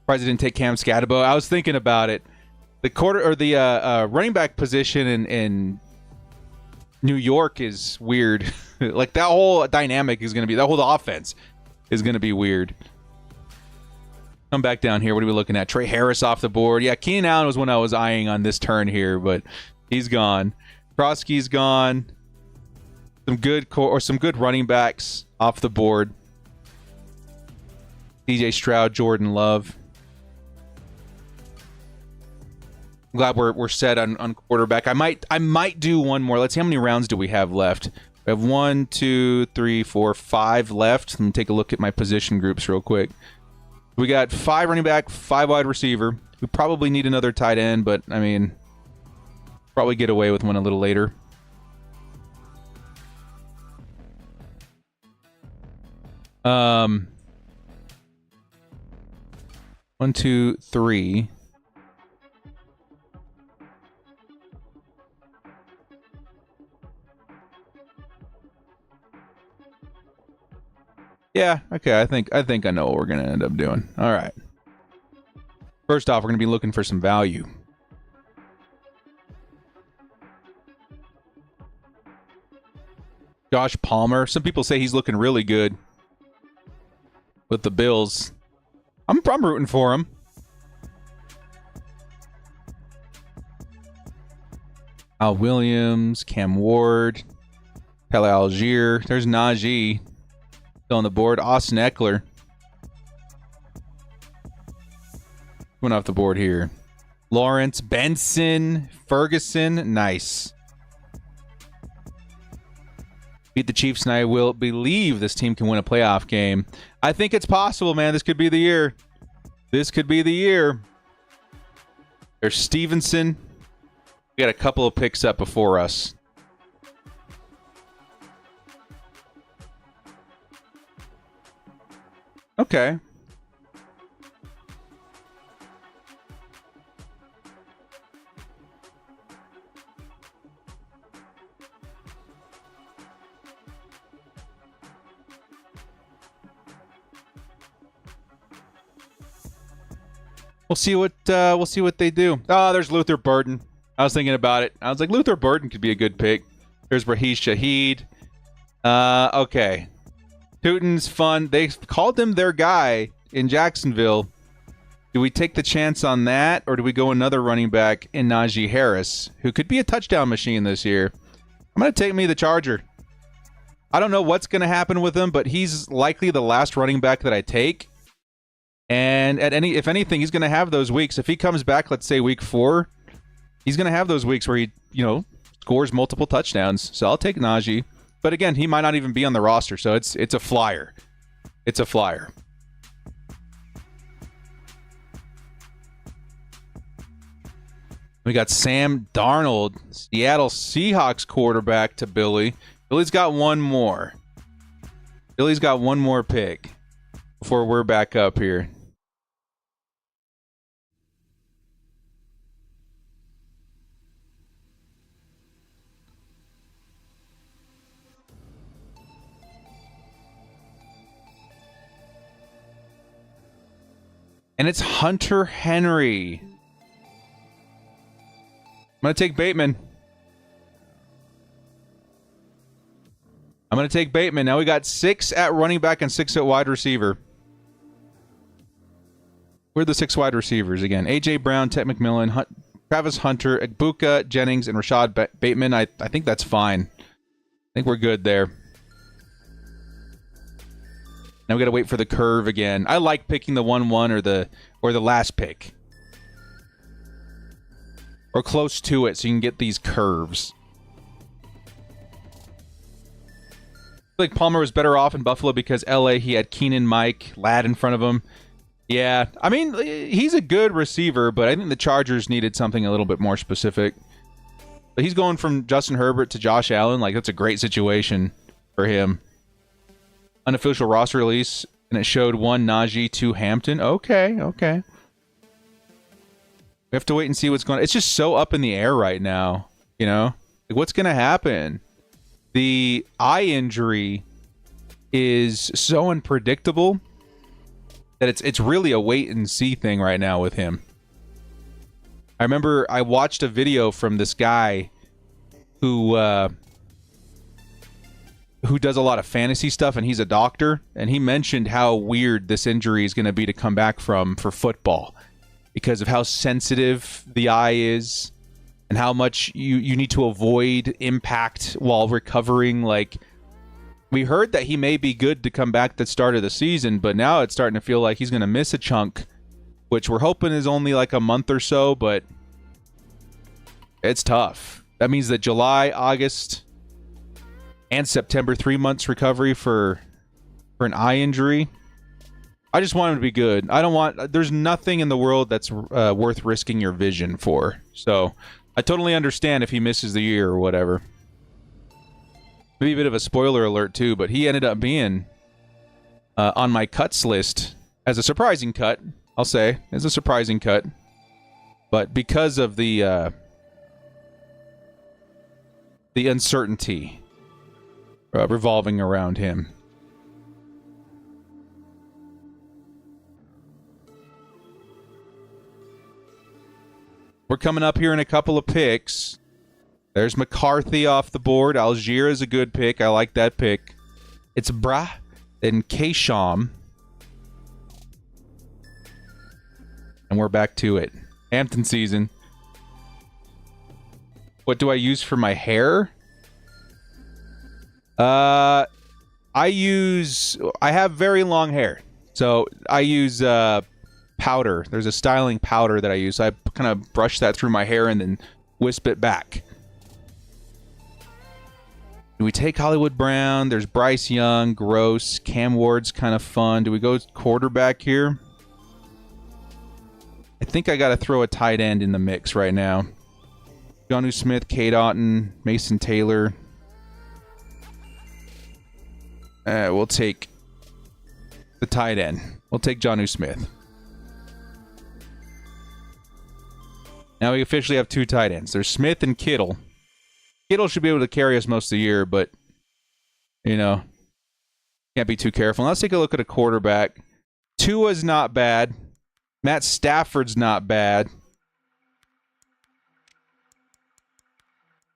Surprised I didn't take Cam Scatabo. I was thinking about it. The running back position in New York is weird. Like that whole dynamic is going to be, that whole offense is going to be weird. Come back down here. What are we looking at? Trey Harris off the board. Yeah, Keenan Allen was one I was eyeing on this turn here, but he's gone. Krosky's gone. Some good running backs off the board. DJ Stroud, Jordan Love. I'm glad we're set on quarterback. I might do one more. Let's see, how many rounds do we have left? We have 1, 2, 3, 4, 5 left. Let me take a look at my position groups real quick. We got 5 running back, 5 wide receiver. We probably need another tight end, but I mean, probably get away with one a little later. 1, 2, 3. Yeah, okay, I think I know what we're gonna end up doing. All right. First off, we're gonna be looking for some value. Josh Palmer. Some people say he's looking really good with the Bills. I'm rooting for him. Al Williams, Cam Ward, Pele Algier. There's Najee still on the board. Austin Eckler went off the board here. Lawrence, Benson, Ferguson. Nice. Beat the Chiefs, and I will believe this team can win a playoff game. I think it's possible, man. This could be the year. This could be the year. There's Stevenson. We got a couple of picks up before us. Okay. We'll see what they do. Oh, there's Luther Burden. I was thinking about it. I was like, Luther Burden could be a good pick. There's Raheem Shaheed. Okay. Tootin's fun. They called him their guy in Jacksonville. Do we take the chance on that, or do we go another running back in Najee Harris, who could be a touchdown machine this year? I'm going to take me the Charger. I don't know what's going to happen with him, but he's likely the last running back that I take. And if anything, he's going to have those weeks. If he comes back, let's say week 4, he's going to have those weeks where he, scores multiple touchdowns. So I'll take Najee. But again, he might not even be on the roster, so it's a flyer. It's a flyer. We got Sam Darnold, Seattle Seahawks quarterback, to Billy. Billy's got one more. Billy's got one more pick before we're back up here. And it's Hunter Henry. I'm going to take Bateman. Now we got 6 at running back and 6 at wide receiver. Where are the 6 wide receivers again? A.J. Brown, Ted McMillan, Travis Hunter, Egbuka, Jennings, and Rashad Bateman. I think that's fine. I think we're good there. Now we got to wait for the curve again. I like picking the 1-1 or the last pick. Or close to it so you can get these curves. I feel like Palmer was better off in Buffalo because LA, he had Keenan, Mike, Ladd in front of him. Yeah, I mean, he's a good receiver, but I think the Chargers needed something a little bit more specific. But he's going from Justin Herbert to Josh Allen. Like, that's a great situation for him. Unofficial roster release, and it showed 1 Najee, 2 Hampton. Okay. We have to wait and see what's going on. It's just so up in the air right now, Like, what's going to happen? The eye injury is so unpredictable that it's really a wait and see thing right now with him. I remember I watched a video from this guy who does a lot of fantasy stuff, and he's a doctor, and he mentioned how weird this injury is going to be to come back from for football because of how sensitive the eye is and how much you need to avoid impact while recovering. Like, we heard that he may be good to come back at the start of the season, but now it's starting to feel like he's going to miss a chunk, which we're hoping is only like a month or so, but it's tough. That means that July, August, and September, 3 months recovery for an eye injury. I just want him to be good. There's nothing in the world that's worth risking your vision for. So I totally understand if he misses the year or whatever. Maybe a bit of a spoiler alert too, but he ended up being on my cuts list as a surprising cut. I'll say as a surprising cut, but because of the uncertainty revolving around him. We're coming up here in a couple of picks. There's McCarthy off the board. Algier is a good pick. I like that pick. It's Bra and Kaysham. And we're back to it. Hampton season. What do I use for my hair? I have very long hair. So I use powder. There's a styling powder that I use. I kind of brush that through my hair and then wisp it back. Do we take Hollywood Brown? There's Bryce Young, Gross, Cam Ward's kind of fun. Do we go quarterback here? I think I got to throw a tight end in the mix right now. Jonnu Smith, Cade Otton, Mason Taylor. We'll take the tight end. We'll take Jonnu Smith. Now we officially have 2 tight ends. There's Smith and Kittle. Kittle should be able to carry us most of the year, but, you know, can't be too careful. Let's take a look at a quarterback. Tua's not bad. Matt Stafford's not bad.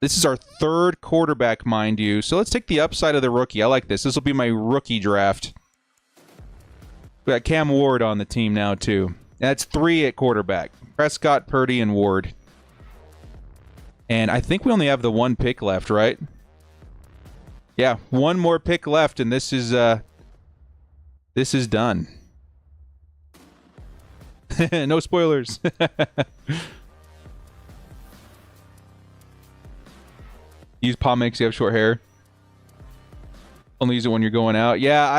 This is our 3rd quarterback, mind you. So let's take the upside of the rookie. I like this. This will be my rookie draft. We got Cam Ward on the team now, too. That's 3 at quarterback. Prescott, Purdy, and Ward. And I think we only have the 1 pick left, right? Yeah, 1 more pick left, and this is done. No spoilers. Use palm mix, you have short hair. Only use it when you're going out. Yeah,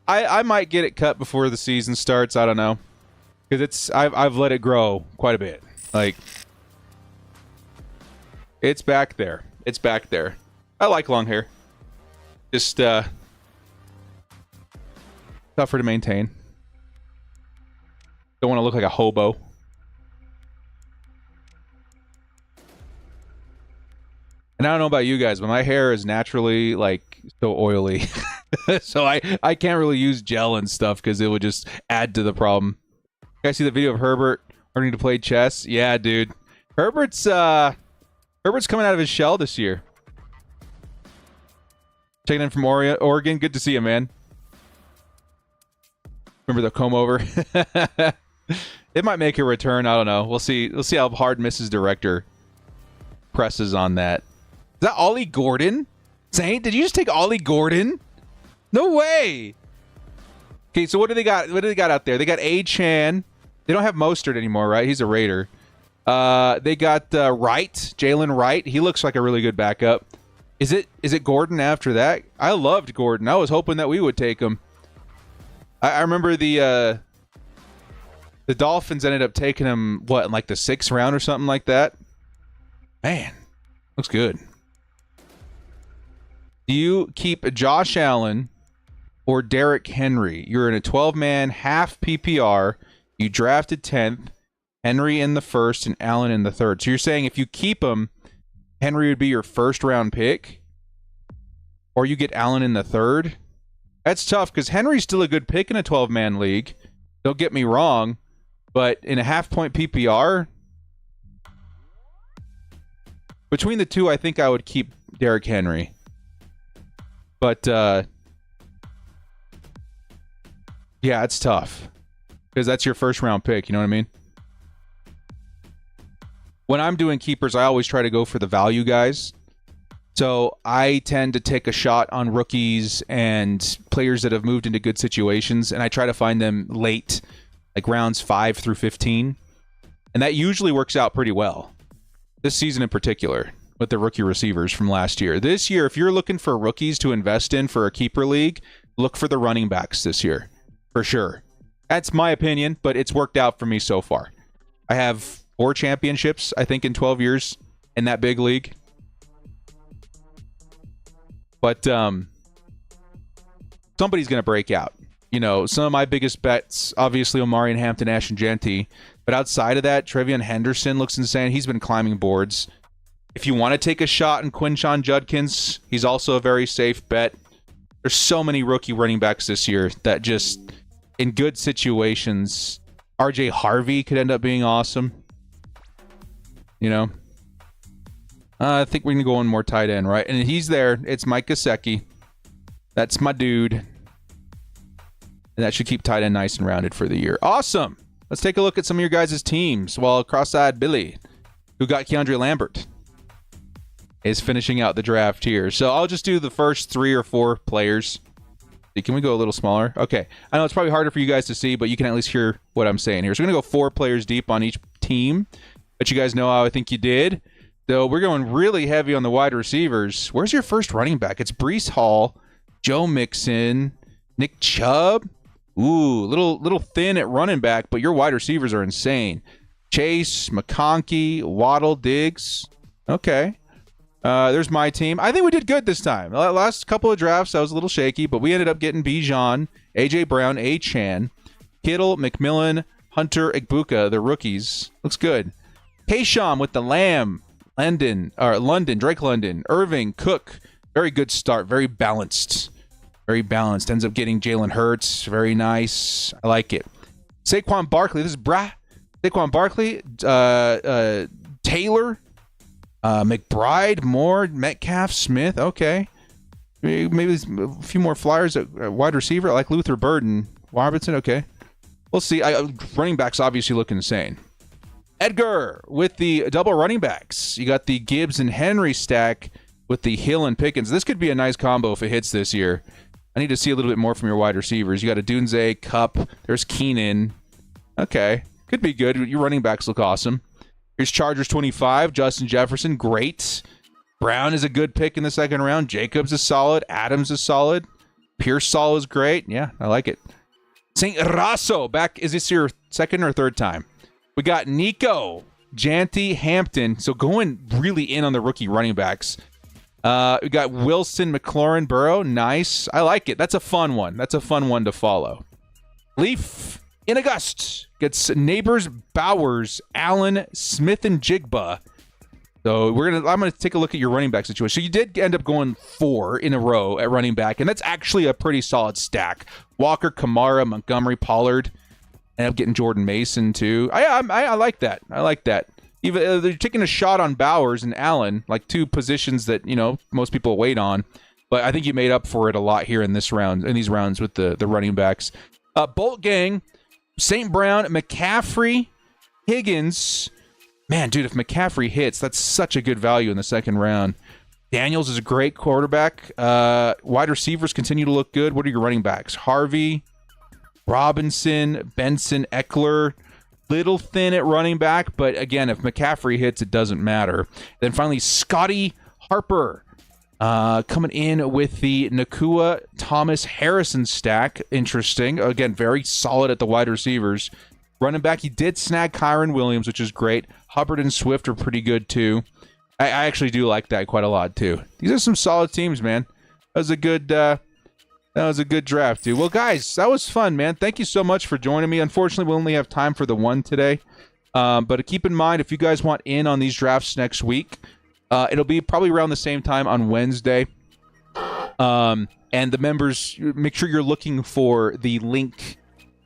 I might get it cut before the season starts. I don't know. Because I've let it grow quite a bit. Like, it's back there. It's back there. I like long hair. Just tougher to maintain. Don't want to look like a hobo. And I don't know about you guys, but my hair is naturally like so oily. So I can't really use gel and stuff because it would just add to the problem. You guys see the video of Herbert learning to play chess? Yeah, dude. Herbert's coming out of his shell this year. Checking in from Oregon. Good to see you, man. Remember the comb over? It might make a return. I don't know. We'll see. We'll see how hard Mrs. Director presses on that. Is that Ollie Gordon? Saint, did you just take Ollie Gordon? No way. Okay, so what do they got? What do they got out there? They got A-Chan. They don't have Mostert anymore, right? He's a Raider. They got Wright, Jalen Wright. He looks like a really good backup. Is it Gordon after that? I loved Gordon. I was hoping that we would take him. I remember the Dolphins ended up taking him, what, in like the 6th round or something like that? Man, looks good. Do you keep Josh Allen or Derrick Henry? You're in a 12-man half PPR. You drafted 10th. Henry in the 1st and Allen in the 3rd. So you're saying if you keep him, Henry would be your 1st-round pick? Or you get Allen in the 3rd? That's tough because Henry's still a good pick in a 12-man league. Don't get me wrong. But in a half-point PPR, between the two, I think I would keep Derrick Henry. But, yeah, it's tough. Because that's your 1st-round pick, you know what I mean? When I'm doing keepers, I always try to go for the value guys. So I tend to take a shot on rookies and players that have moved into good situations, and I try to find them late, like rounds 5 through 15. And that usually works out pretty well. This season in particular, with the rookie receivers from last year. This year, if you're looking for rookies to invest in for a keeper league, look for the running backs this year, for sure. That's my opinion, but it's worked out for me so far. I have 4 championships, I think, in 12 years in that big league. But somebody's going to break out. you know, some of my biggest bets, obviously Omarion Hampton, Ashton Jeanty. But outside of that, Trevion Henderson looks insane. He's been climbing boards. If you want to take a shot in Quinshon Judkins, he's also a very safe bet. There's so many rookie running backs this year that just, in good situations, RJ Harvey could end up being awesome. You know? I think we're going to go one more tight end, right? And he's there. It's Mike Gesicki. That's my dude. And that should keep tight end nice and rounded for the year. Awesome. Let's take a look at some of your guys' teams. Well, cross-eyed Billy, who got Keandre Lambert, is finishing out the draft here. So I'll just do the first 3 or 4 players. Can we go a little smaller? Okay. I know it's probably harder for you guys to see, but you can at least hear what I'm saying here. So we're going to go 4 players deep on each team. Let you guys know how I think you did. So we're going really heavy on the wide receivers. Where's your first running back? It's Breece Hall, Joe Mixon, Nick Chubb. Ooh, little thin at running back, but your wide receivers are insane. Chase, McConkey, Waddle, Diggs. Okay. There's my team. I think we did good this time. The last couple of drafts, I was a little shaky, but we ended up getting Bijan, A.J. Brown, Achane, Kittle, McMillan, Hunter, Igbuka, the rookies. Looks good. Kayshon with the Lamb, London, Drake London, Irving, Cook. Very good start. Very balanced. Very balanced. Ends up getting Jalen Hurts. Very nice. I like it. Saquon Barkley. This is Saquon Barkley. Taylor. McBride. Moore. Metcalf. Smith. Okay. Maybe a few more flyers at wide receiver. I like Luther Burden. Robinson. Okay. We'll see. Running backs obviously look insane. Edgar with the double running backs. You got the Gibbs and Henry stack with the Hill and Pickens. This could be a nice combo if it hits this year. I need to see a little bit more from your wide receivers. You got a Dunze, Cup. There's Keenan. Okay. Could be good. Your running backs look awesome. Here's Chargers 25. Justin Jefferson. Great. Brown is a good pick in the second round. Jacobs is solid. Adams is solid. Pearsall is great. Yeah, I like it. St. Rasso back. Is this your second or third time? We got Nico, Jeanty, Hampton. So going really in on the rookie running backs. We got Wilson, McLaurin, Burrow. Nice. I like it. That's a fun one. That's a fun one to follow. Leaf in August gets Neighbors, Bowers, Allen, Smith, and Jigba. So I'm gonna take a look at your running back situation. So you did end up going 4 in a row at running back, and that's actually a pretty solid stack. Walker, Kamara, Montgomery, Pollard. End up getting Jordan Mason too. I like that. I like that. Even they're taking a shot on Bowers and Allen, like 2 positions that most people wait on. But I think you made up for it a lot here in this round, in these rounds with the running backs. Bolt Gang, St. Brown, McCaffrey, Higgins. Man, dude, if McCaffrey hits, that's such a good value in the second round. Daniels is a great quarterback. Wide receivers continue to look good. What are your running backs? Harvey, Robinson, Benson, Eckler. Little thin at running back, but again, if McCaffrey hits, it doesn't matter. Then finally, Scotty Harper coming in with the Nakua Thomas Harrison stack. Interesting. Again, very solid at the wide receivers. Running back, he did snag Kyron Williams, which is great. Hubbard and Swift are pretty good, too. I actually do like that quite a lot, too. These are some solid teams, man. That was a good draft, dude. Well, guys, that was fun, man. Thank you so much for joining me. Unfortunately, we only have time for the one today. But keep in mind, if you guys want in on these drafts next week, it'll be probably around the same time on Wednesday. And the members, make sure you're looking for the link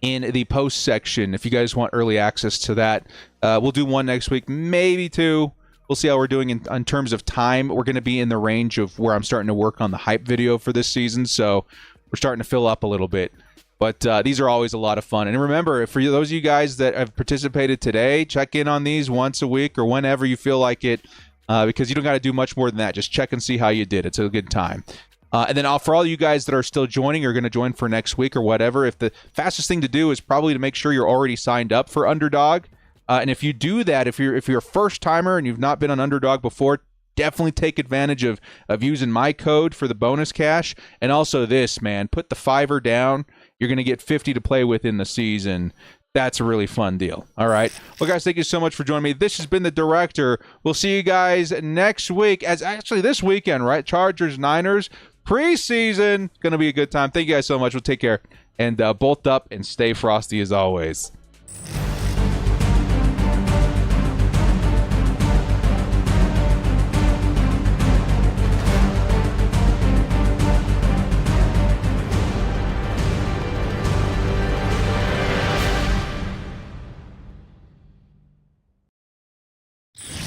in the post section if you guys want early access to that. We'll do one next week, maybe 2. We'll see how we're doing in terms of time. We're going to be in the range of where I'm starting to work on the hype video for this season, so we're starting to fill up a little bit. But these are always a lot of fun. And remember, for those of you guys that have participated today, check in on these once a week or whenever you feel like it, because you don't got to do much more than that. Just check and see how you did. It's a good time. And then for all you guys that are still joining or going to join for next week or whatever, if the fastest thing to do is probably to make sure you're already signed up for Underdog. And if you do that, if you're a first timer and you've not been on Underdog before, definitely take advantage of using my code for the bonus cash. And also this, man, put the $5 down. You're going to get 50 to play with in the season. That's a really fun deal. All right. Well, guys, thank you so much for joining me. This has been The Director. We'll see you guys next week, as actually this weekend, right? Chargers, Niners, preseason. Going to be a good time. Thank you guys so much. We'll take care. and bolt up and stay frosty as always.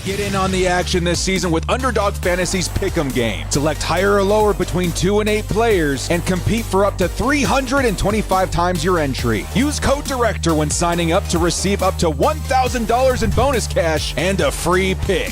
Get in on the action this season with Underdog Fantasy's Pick'em game. Select higher or lower between 2 and 8 players and compete for up to 325 times your entry. Use code DIRECTOR when signing up to receive up to $1,000 in bonus cash and a free pick.